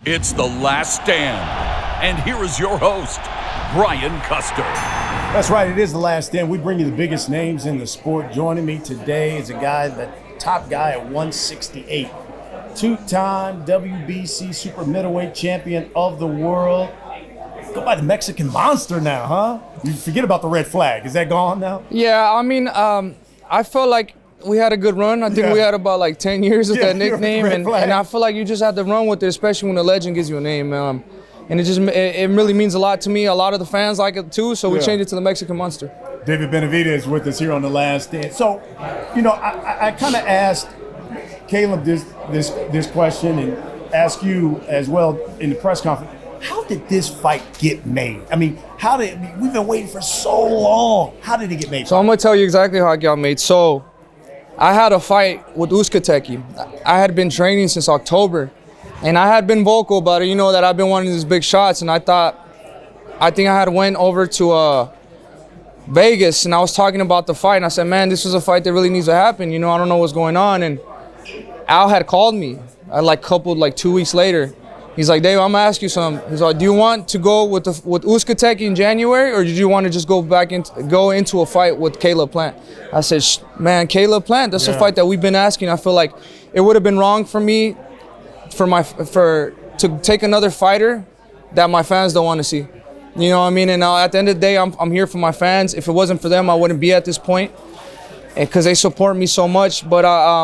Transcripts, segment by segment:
It's The Last Stand. And here is your host, Brian Custer. That's right, it is The Last Stand. We bring you the biggest names in the sport. Joining me today is a guy, the top guy at 168. Two-time WBC super middleweight champion of the world. Go by the Mexican Monster now, huh? You forget about the red flag. Is that gone now? Yeah, I mean, I felt like we had a good run. I think we had about like 10 years with that nickname, and I feel like you just have to run with it, especially when a legend gives you a name. And it really means a lot to me. A lot of the fans like it too, so we changed it to the Mexican Monster. David Benavidez with us here on The Last Stand. So, you know, I kind of asked Caleb this question and ask you as well in the press conference. How did this fight get made? I mean, we've been waiting for so long. How did it get made? So I'm gonna tell you exactly how it got made. So I had a fight with Uzcategui. I had been training since October, and I had been vocal about it. You know that I've been wanting these big shots, and I think I had went over to Vegas, and I was talking about the fight, and I said, man, this is a fight that really needs to happen. You know, I don't know what's going on. And Al had called me like 2 weeks later. He's like, Dave, I'm gonna ask you something. He's like, do you want to go with Uzcategui in January, or did you want to just go into a fight with Caleb Plant? I said, man, Caleb Plant, that's a fight that we've been asking. I feel like it would have been wrong for me to take another fighter that my fans don't want to see. You know what I mean? And at the end of the day, I'm here for my fans. If it wasn't for them, I wouldn't be at this point, because they support me so much. But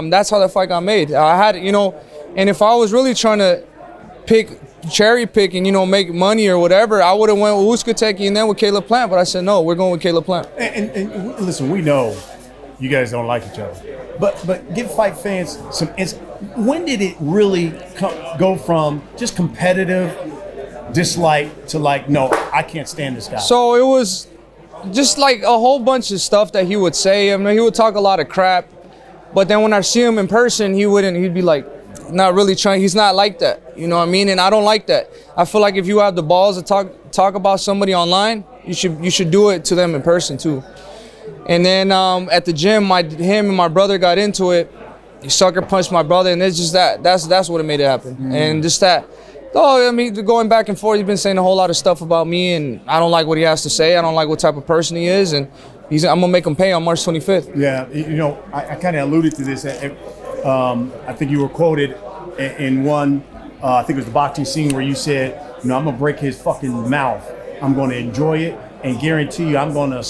that's how the fight got made. I had, you know, and if I was really trying to cherry pick and, you know, make money or whatever, I would have went with Uzcategui and then with Caleb Plant. But I said, no, we're going with Caleb Plant. And listen, we know you guys don't like each other, but give fight fans some insight. When did it really go from just competitive dislike to like, no, I can't stand this guy? So it was just like a whole bunch of stuff that he would say. I mean, he would talk a lot of crap, but then when I see him in person, he'd be like, not really trying. He's not like that, you know what I mean? And I don't like that. I feel like if you have the balls to talk about somebody online, you should do it to them in person too. And then at the gym, him and my brother got into it. He sucker punched my brother, and it's just that's what made it happen. And just that. Oh, I mean, going back and forth, he's been saying a whole lot of stuff about me, and I don't like what he has to say. I don't like what type of person he is, and I'm gonna make him pay on March 25th. Yeah, you know, I kind of alluded to this. I think you were quoted in one, I think it was the boxing scene, where you said, you know, I'm gonna break his fucking mouth. I'm gonna enjoy it and guarantee you I'm gonna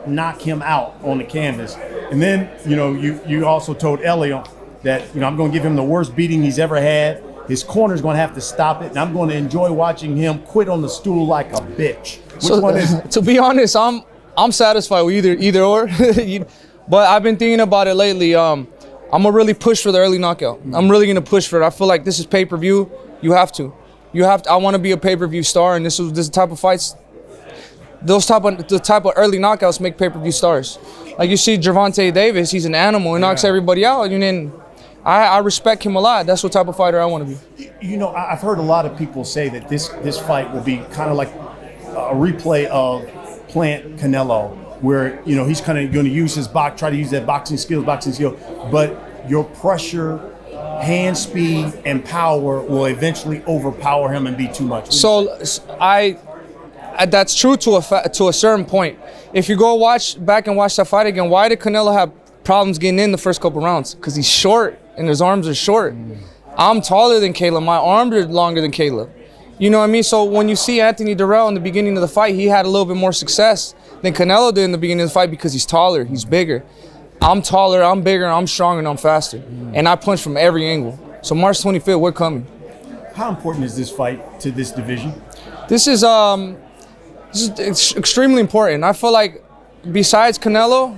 knock him out on the canvas. And then, you know, you also told Elliot that, you know, I'm gonna give him the worst beating he's ever had. His corner's gonna have to stop it, and I'm gonna enjoy watching him quit on the stool like a bitch. Which one is it? To be honest, I'm satisfied with either or. But I've been thinking about it lately. I'm gonna really push for the early knockout. I'm really gonna push for it. I feel like this is pay-per-view. You have to. I want to be a pay-per-view star, and this type of fights, the type of early knockouts make pay-per-view stars. Like you see Gervonta Davis, he's an animal. He knocks everybody out, and then I respect him a lot. That's what type of fighter I want to be. You know, I've heard a lot of people say that this fight will be kind of like a replay of Planet Canelo, where, you know, he's kind of going to try to use that boxing skill, but your pressure, hand speed, and power will eventually overpower him and be too much. So that's true to a certain point. If you go back and watch that fight again, why did Canelo have problems getting in the first couple rounds? Because he's short and his arms are short. I'm taller than Caleb. My arms are longer than Caleb. You know what I mean? So when you see Anthony Durrell in the beginning of the fight, he had a little bit more success than Canelo did in the beginning of the fight because he's taller, he's bigger. I'm taller, I'm bigger, I'm stronger, and I'm faster. And I punch from every angle. So March 25th, we're coming. How important is this fight to this division? This is extremely important. I feel like besides Canelo,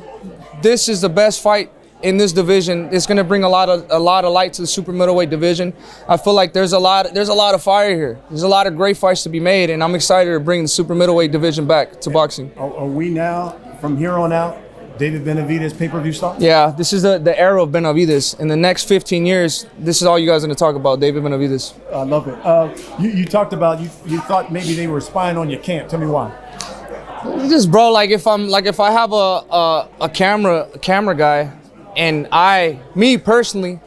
this is the best fight in this division. It's going to bring a lot of light to the super middleweight division. I feel like there's a lot of fire here. There's a lot of great fights to be made, and I'm excited to bring the super middleweight division back to boxing. Are we now, from here on out, David Benavidez pay-per-view star? Yeah, this is the era of Benavidez. In the next 15 years, this is all you guys are going to talk about, David Benavidez. I love it. You talked about you thought maybe they were spying on your camp. Tell me why. Just, bro, if I have a camera guy, and me personally,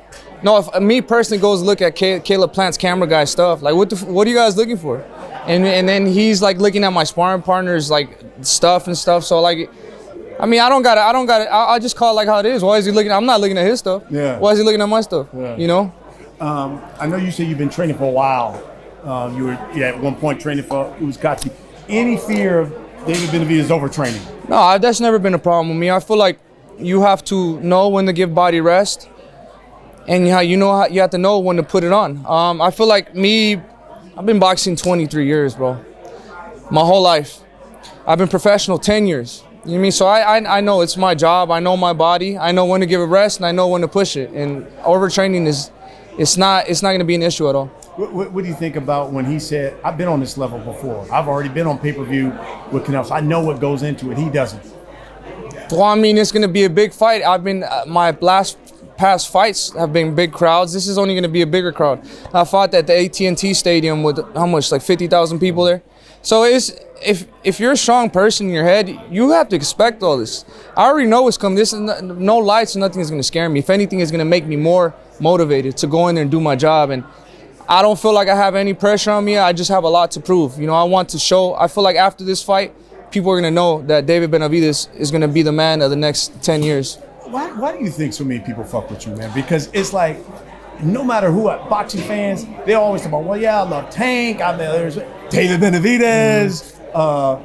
No, if me personally goes look at Caleb Plant's camera guy stuff, like what are you guys looking for? And then he's like looking at my sparring partners like stuff and stuff. So like, I mean, I don't got it. I just call it like how it is. Why is he looking? I'm not looking at his stuff. Yeah. Why is he looking at my stuff? Yeah. You know. I know you said you've been training for a while. You were at one point training for Uzcategui. Any fear of David Benavidez overtraining? No, that's never been a problem with me. I feel like you have to know when to give body rest, and you have to know when to put it on. I feel like I've been boxing 23 years, bro. My whole life. I've been professional 10 years. You know what I mean? So I know it's my job. I know my body. I know when to give it rest, and I know when to push it. And overtraining it's not going to be an issue at all. What do you think about when he said, I've been on this level before. I've already been on pay-per-view with Canelo, so I know what goes into it. He doesn't. Well, I mean, it's going to be a big fight. My past fights have been big crowds. This is only going to be a bigger crowd. I fought at the AT&T Stadium with how much, like 50,000 people there. So if you're a strong person in your head, you have to expect all this. I already know what's coming. This is no lights, nothing is going to scare me. If anything, it's going to make me more motivated to go in there and do my job. And I don't feel like I have any pressure on me. I just have a lot to prove. You know, I want to show. I feel like after this fight, people are going to know that David Benavidez is going to be the man of the next 10 years. Why do you think so many people fuck with you, man? Because it's like, no matter who, boxing fans, they always talk about, well, yeah, I love Tank. I mean, there's David Benavidez.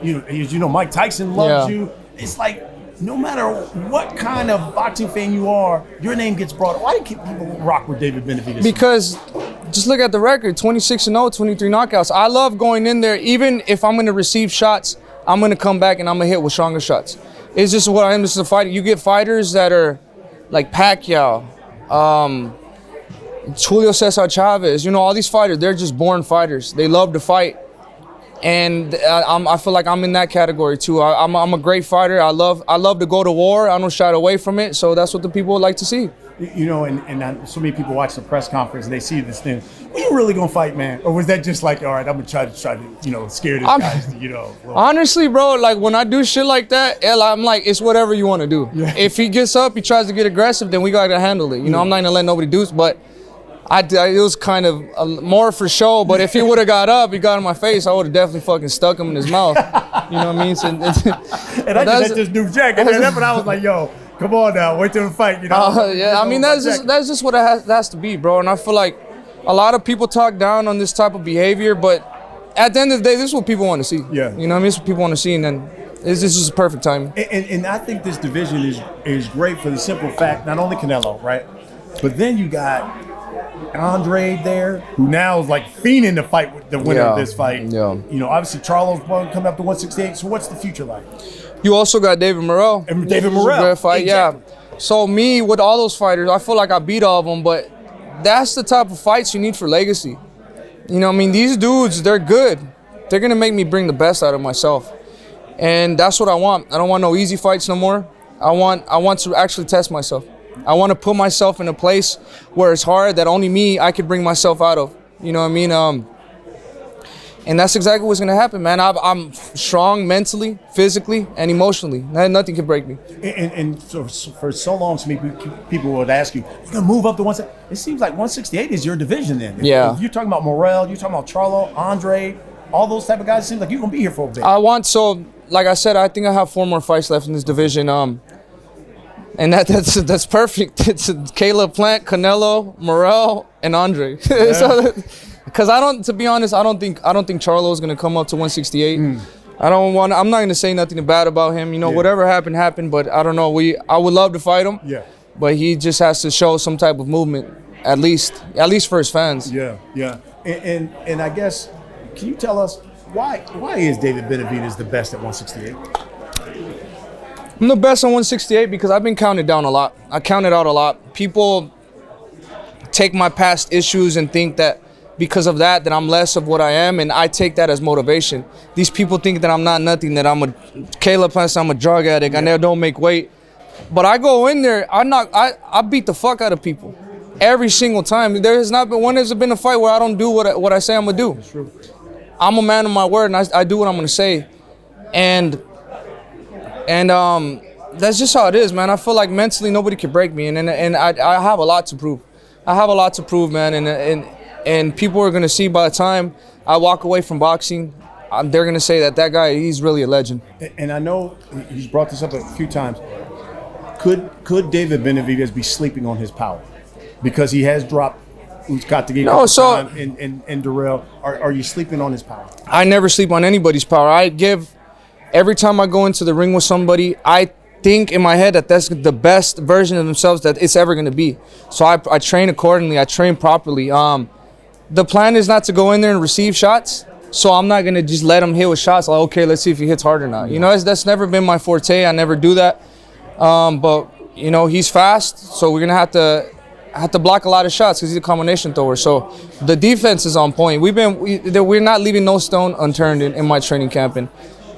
You know, Mike Tyson loves you. It's like, no matter what kind of boxing fan you are, your name gets brought up. Why do people rock with David Benavidez? Because just look at the record, 26-0, 23 knockouts. I love going in there, even if I'm going to receive shots, I'm going to come back and I'm going to hit with stronger shots. It's just what I am. This is a fighter. You get fighters that are like Pacquiao, Julio Cesar Chavez, you know, all these fighters, they're just born fighters. They love to fight. And I feel like I'm in that category too. I'm a great fighter. I love to go to war. I don't shy away from it. So that's what the people would like to see. You know, and so many people watch the press conference and they see this thing. Are you really gonna fight, man? Or was that just like, all right, I'm gonna try to, you know, scare this guy, you know? Well. Honestly, bro, like when I do shit like that, I'm like, it's whatever you want to do. Yeah. If he gets up, he tries to get aggressive, then we gotta handle it. You know, I'm not gonna let nobody do it, but it was kind of more for show, but if he would have got up, he got in my face, I would have definitely fucking stuck him in his mouth. You know what I mean? So, and I just had this new jacket, and that's when I was like, yo, come on now, wait till the fight, you know? Yeah, I mean, that's just what it has to be, bro. And I feel like a lot of people talk down on this type of behavior, but at the end of the day, this is what people want to see. Yeah. You know what I mean? This is what people want to see, and then this is perfect timing. And I think this division is great for the simple fact, not only Canelo, right? But then you got Andre there, who now is like fiending to fight with the winner of this fight. Yeah. You know, obviously Charlo's coming up to 168. So what's the future like? You also got David Morrell. And David Morrell. Great fight, exactly. Yeah. So me with all those fighters, I feel like I beat all of them, but that's the type of fights you need for legacy. You know what I mean? These dudes, they're good. They're gonna make me bring the best out of myself. And that's what I want. I don't want no easy fights no more. I want to actually test myself. I want to put myself in a place where it's hard that only I could bring myself out of. You know what I mean? And that's exactly what's gonna happen, man. I'm strong mentally, physically, and emotionally. Nothing can break me. And so for so long, so many people would ask you, "You're gonna move up to 168?" It seems like 168 is your division then. Yeah. If you're talking about Morrell, you're talking about Charlo, Andre, all those type of guys. It seems like you're gonna be here for a bit. Like I said, I think I have 4 more fights left in this division. And that's perfect. It's Caleb Plant, Canelo, Morrell, and Andre. Yeah. Because to be honest, I don't think Charlo's gonna come up to 168. I'm not gonna say nothing bad about him. You know, whatever happened. But I don't know. I would love to fight him. Yeah. But he just has to show some type of movement, at least for his fans. Yeah, yeah. And I guess, can you tell us why is David Benavidez the best at 168? I'm the best on 168 because I've been counted down a lot. I counted out a lot. People take my past issues and think that because of that I'm less of what I am, and I take that as motivation. These people think that I'm not nothing, that I'm a drug addict, I don't make weight. But I go in there, I beat the fuck out of people every single time. There has not been a fight where I don't do what I say I'm gonna do. That's true. I'm a man of my word, and I do what I'm gonna say. And that's just how it is, man. I feel like mentally nobody can break me, and I have a lot to prove. I have a lot to prove, man, and people are gonna see by the time I walk away from boxing, they're gonna say that guy, he's really a legend. And I know he's brought this up a few times. Could David Benavidez be sleeping on his power because he has dropped Uzcategui and Durrell? Are you sleeping on his power? I never sleep on anybody's power. Every time I go into the ring with somebody, I think in my head that that's the best version of themselves that it's ever going to be. So I train accordingly. I train properly. The plan is not to go in there and receive shots. So I'm not going to just let him hit with shots like, okay, let's see if he hits hard or not. You know, that's never been my forte. I never do that. But, you know, he's fast. So we're going to have to block a lot of shots because he's a combination thrower. So the defense is on point. We're not leaving no stone unturned in my training camp. And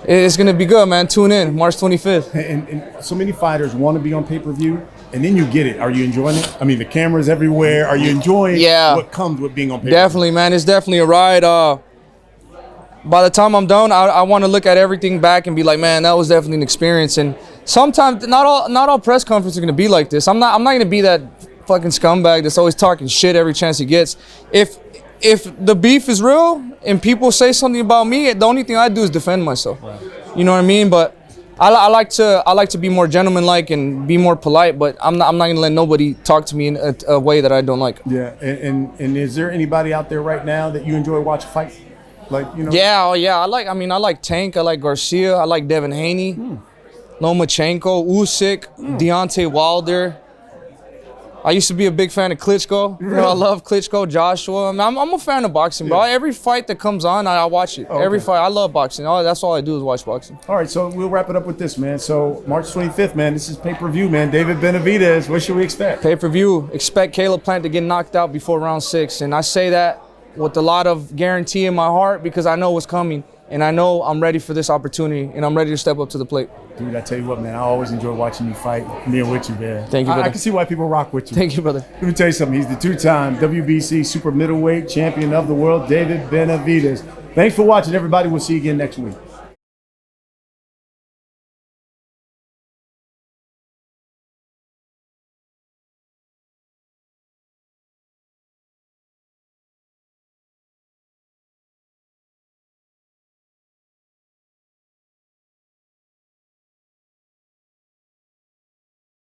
it's going to be good, man. Tune in, March 25th. And so many fighters want to be on pay-per-view, and then you get it. Are you enjoying it? I mean, the camera's everywhere. Are you enjoying what comes with being on pay-per-view? Definitely, man. It's definitely a ride. By the time I'm done, I want to look at everything back and be like, man, that was definitely an experience. And sometimes, not all press conferences are going to be like this. I'm not going to be that fucking scumbag that's always talking shit every chance he gets. If the beef is real and people say something about me, the only thing I do is defend myself. Right. You know what I mean? But I like to be more gentleman-like and be more polite. But I'm not going to let nobody talk to me in a way that I don't like. Yeah. And is there anybody out there right now that you enjoy watching fight? Like, you know? Yeah. I like Tank. I like Garcia. I like Devin Haney, Lomachenko, Usyk, Deontay Wilder. I used to be a big fan of Klitschko. You know, I love Klitschko, Joshua. I mean, I'm a fan of boxing, bro. Every fight that comes on, I watch it. Every fight. I love boxing. That's all I do is watch boxing. All right, so we'll wrap it up with this, man. So March 25th, man, this is pay-per-view, man. David Benavidez, what should we expect? Pay-per-view. Expect Caleb Plant to get knocked out before round 6. And I say that with a lot of guarantee in my heart because I know what's coming. And I know I'm ready for this opportunity, and I'm ready to step up to the plate. Dude, I tell you what, man, I always enjoy watching you fight, being with you, man. Thank you, brother. I can see why people rock with you. Thank you, brother. Let me tell you something. He's the 2-time WBC super middleweight champion of the world, David Benavidez. Thanks for watching, everybody. We'll see you again next week.